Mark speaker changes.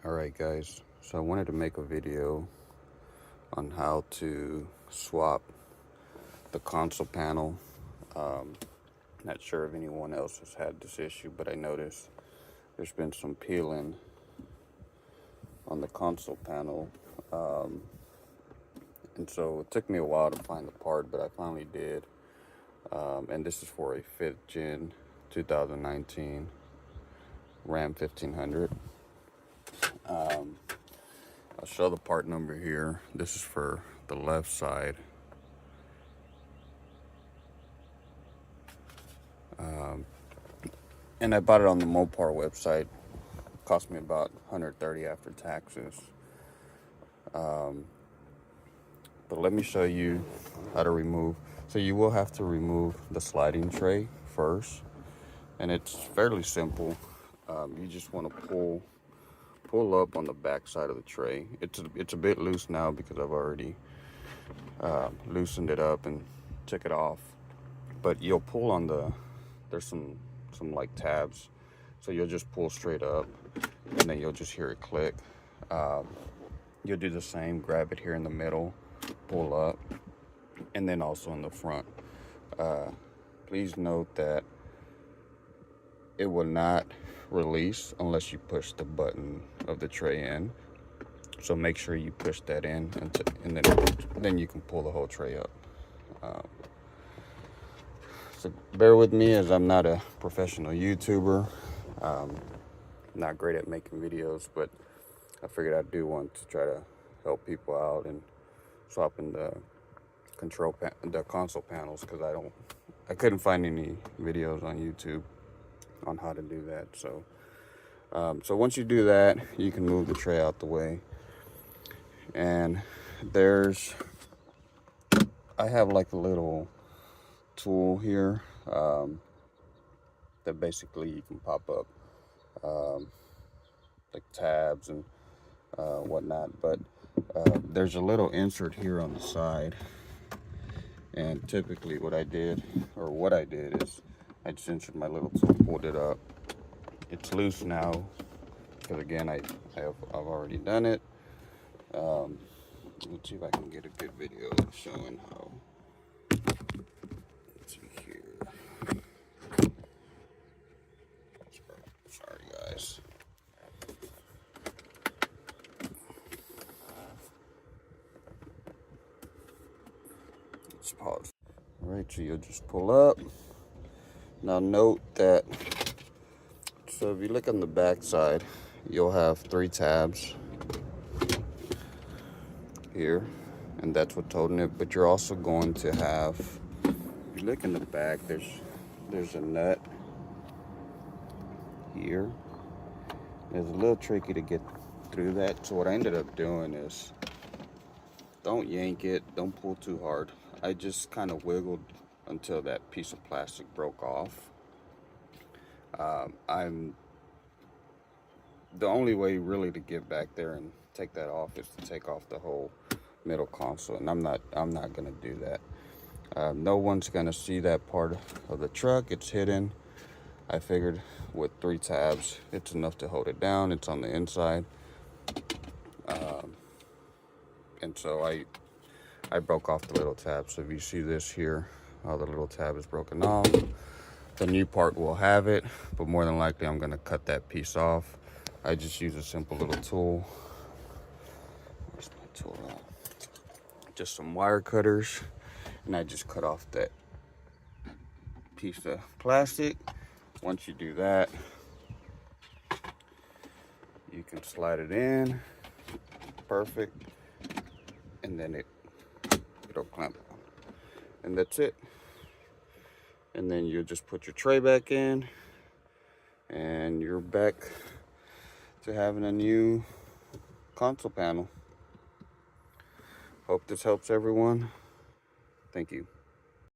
Speaker 1: Alright guys, so I wanted to make a video on how to swap the console panel. Not sure if anyone else has had this issue, but I noticed there's been some peeling on the console panel. And so it took me a while to find the part, but I finally did. And this is for a 5th gen 2019 Ram 1500. I'll show the part number here. This is for the left side. And I bought it on the Mopar website. Cost me about $130 after taxes. But let me show you how to remove. So you will have to remove the sliding tray first, and it's fairly simple. You just want to pull up on the back side of the tray. It's a bit loose now because I've already loosened it up and took it off. But you'll pull on there's some like tabs, so you'll just pull straight up, and then you'll just hear it click. You'll do the same, grab it here in the middle, pull up, and then also in the front. Please note that it will not release unless you push the button of the tray in. So make sure you push that in, and then you can pull the whole tray up. So bear with me, as I'm not a professional YouTuber. Not great at making videos, but I figured I do want to try to help people out and swapping the console panels, because I couldn't find any videos on YouTube on how to do that. So so once you do that, you can move the tray out the way. And I have like a little tool here that basically you can pop up like tabs and whatnot, but there's a little insert here on the side, and typically what I did is I just inserted my little tool, pulled it up. It's loose now because, again, I've already done it. Let's see if I can get a good video showing how. Let's see here. Sorry guys. Let's pause. All right, so you'll just pull up. Now note that, so if you look on the back side, you'll have 3 tabs here, and that's what's holding it. But you're also going to have, if you look in the back, there's a nut here. It's a little tricky to get through that. So what I ended up doing is, don't yank it, don't pull too hard. I just kind of wiggled until that piece of plastic broke off. The only way really to get back there and take that off is to take off the whole middle console, and I'm not gonna do that. No one's gonna see that part of the truck. It's hidden. I figured with 3 tabs, it's enough to hold it down. It's on the inside, and so I broke off the little tab. So if you see this here, how the little tab is broken off, the new part will have it, but more than likely I'm gonna cut that piece off. I just use a simple little tool. Where's my tool at? Just some wire cutters, and I just cut off that piece of plastic. Once you do that, you can slide it in, perfect, and then it'll clamp on, and that's it. And then you just put your tray back in, and you're back to having a new console panel. Hope this helps everyone. Thank you.